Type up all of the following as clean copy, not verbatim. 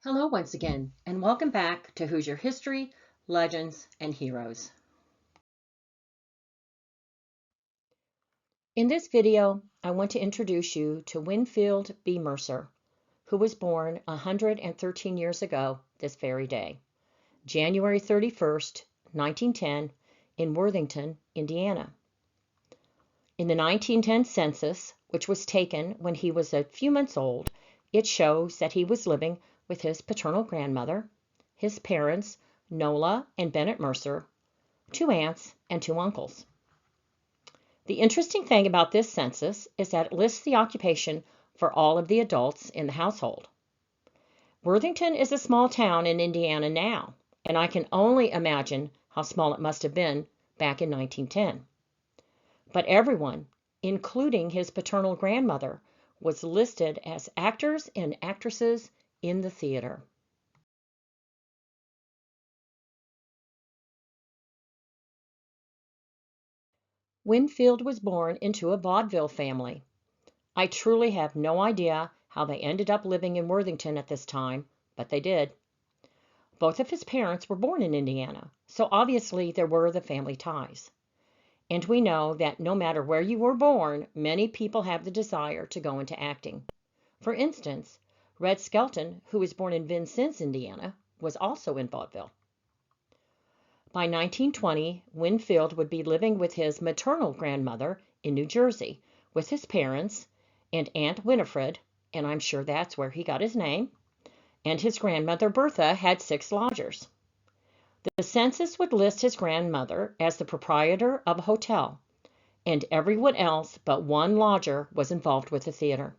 Hello once again, and welcome back to Hoosier History, Legends, and Heroes. In this video, I want to introduce you to Winfield B. Mercer, who was born 113 years ago this very day, January 31st, 1910, in Worthington, Indiana. In the 1910 census, which was taken when he was a few months old, it shows that he was living with his paternal grandmother, his parents, Nola and Bennett Mercer, 2 aunts, and 2 uncles. The interesting thing about this census is that it lists the occupation for all of the adults in the household. Worthington is a small town in Indiana now, and I can only imagine how small it must have been back in 1910. But everyone, including his paternal grandmother, was listed as actors and actresses in the theater. Winfield was born into a vaudeville family. I truly have no idea how they ended up living in Worthington at this time, but they did. Both of his parents were born in Indiana, so obviously there were the family ties. And we know that no matter where you were born, many people have the desire to go into acting. For instance, Red Skelton, who was born in Vincennes, Indiana, was also in vaudeville. By 1920, Winfield would be living with his maternal grandmother in New Jersey, with his parents and Aunt Winifred, and I'm sure that's where he got his name, and his grandmother Bertha had 6 lodgers. The census would list his grandmother as the proprietor of a hotel, and everyone else but one lodger was involved with the theater.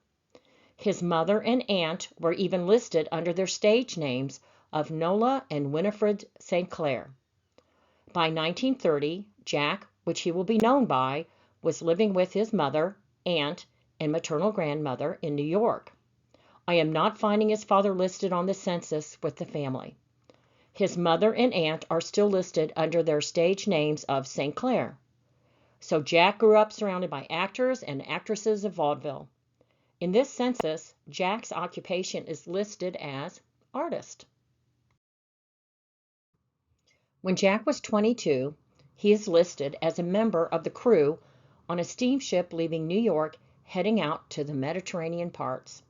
His mother and aunt were even listed under their stage names of Nola and Winifred St. Clair. By 1930, Jack, which he will be known by, was living with his mother, aunt, and maternal grandmother in New York. I am not finding his father listed on the census with the family. His mother and aunt are still listed under their stage names of St. Clair. So Jack grew up surrounded by actors and actresses of vaudeville. In this census, Jack's occupation is listed as artist. When Jack was 22, he is listed as a member of the crew on a steamship leaving New York heading out to the Mediterranean parts.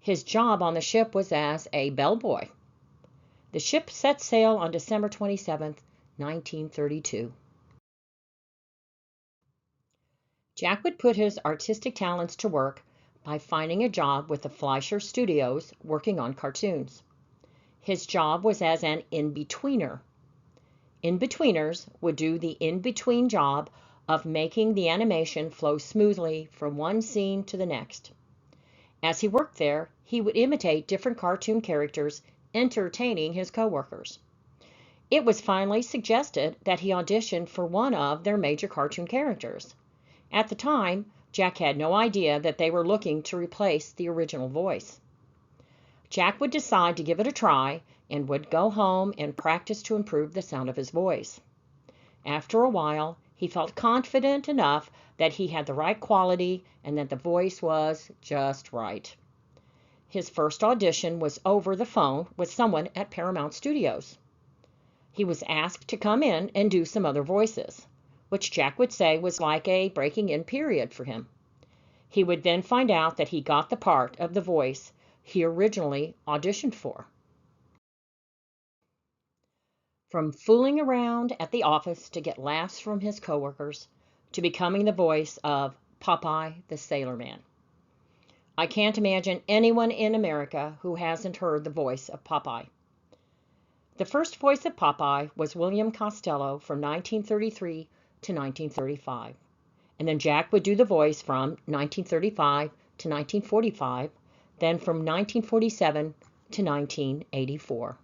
His job on the ship was as a bellboy. The ship set sail on December 27, 1932. Jack would put his artistic talents to work by finding a job with the Fleischer Studios working on cartoons. His job was as an in-betweener. In-betweeners would do the in-between job of making the animation flow smoothly from one scene to the next. As he worked there, he would imitate different cartoon characters, entertaining his coworkers. It was finally suggested that he audition for one of their major cartoon characters. At the time, Jack had no idea that they were looking to replace the original voice. Jack would decide to give it a try and would go home and practice to improve the sound of his voice. After a while, he felt confident enough that he had the right quality and that the voice was just right. His first audition was over the phone with someone at Paramount Studios. He was asked to come in and do some other voices, which Jack would say was like a breaking in period for him. He would then find out that he got the part of the voice he originally auditioned for. From fooling around at the office to get laughs from his coworkers, to becoming the voice of Popeye the Sailor Man. I can't imagine anyone in America who hasn't heard the voice of Popeye. The first voice of Popeye was William Costello from 1933 to 1935. And then Jack would do the voice from 1935 to 1945, then from 1947 to 1984.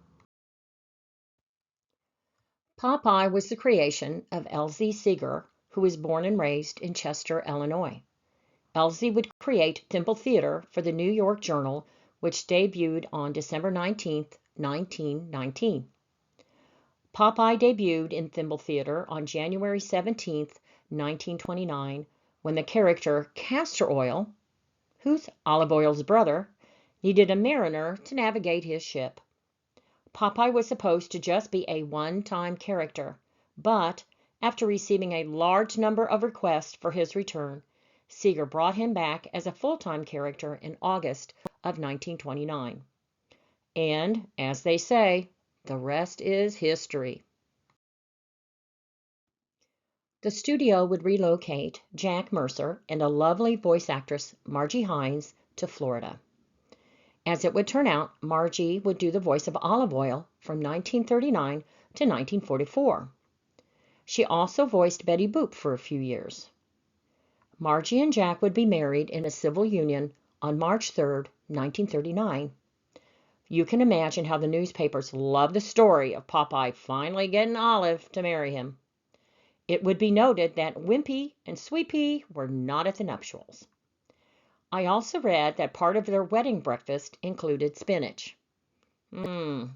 Popeye was the creation of Elsie Seeger, who was born and raised in Chester, Illinois. Elsie would create Thimble Theater for the New York Journal, which debuted on December 19, 1919. Popeye debuted in Thimble Theater on January 17, 1929, when the character Castor Oil, who's Olive Oil's brother, needed a mariner to navigate his ship. Popeye was supposed to just be a one-time character, but after receiving a large number of requests for his return, Seeger brought him back as a full-time character in August of 1929. And, as they say, the rest is history. The studio would relocate Jack Mercer and a lovely voice actress, Margie Hines, to Florida. As it would turn out, Margie would do the voice of Olive Oyl from 1939 to 1944. She also voiced Betty Boop for a few years. Margie and Jack would be married in a civil union on March 3, 1939. You can imagine how the newspapers loved the story of Popeye finally getting Olive to marry him. It would be noted that Wimpy and Sweet Pea were not at the nuptials. I also read that part of their wedding breakfast included spinach. I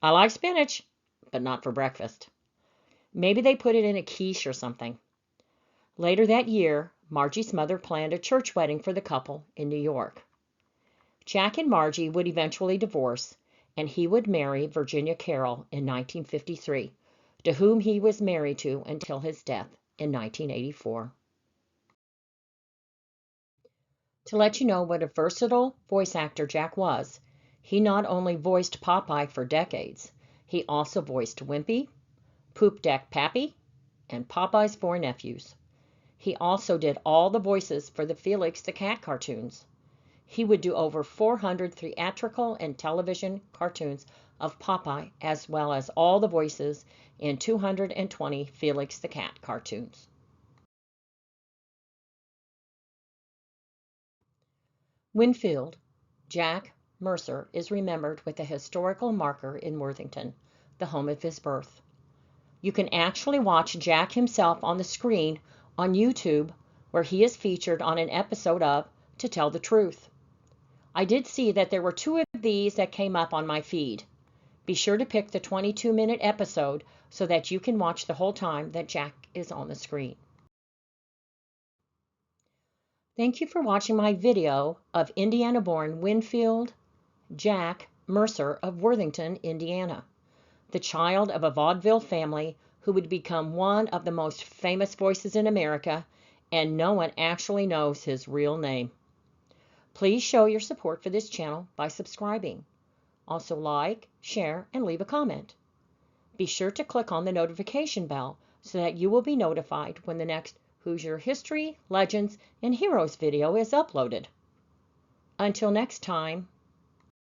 like spinach, but not for breakfast. Maybe they put it in a quiche or something. Later that year, Margie's mother planned a church wedding for the couple in New York. Jack and Margie would eventually divorce, and he would marry Virginia Carroll in 1953, to whom he was married to until his death in 1984. To let you know what a versatile voice actor Jack was, he not only voiced Popeye for decades, he also voiced Wimpy, Poop Deck Pappy, and Popeye's four nephews. He also did all the voices for the Felix the Cat cartoons. He would do over 400 theatrical and television cartoons of Popeye, as well as all the voices in 220 Felix the Cat cartoons. Winfield, Jack Mercer, is remembered with a historical marker in Worthington, the home of his birth. You can actually watch Jack himself on the screen on YouTube, where he is featured on an episode of To Tell the Truth. I did see that there were 2 of these that came up on my feed. Be sure to pick the 22-minute episode so that you can watch the whole time that Jack is on the screen. Thank you for watching my video of Indiana-born Winfield Jack Mercer of Worthington, Indiana, the child of a vaudeville family who would become one of the most famous voices in America, and no one actually knows his real name. Please show your support for this channel by subscribing. Also like, share, and leave a comment. Be sure to click on the notification bell so that you will be notified when the next Hoosier History, Legends, and Heroes video is uploaded. Until next time.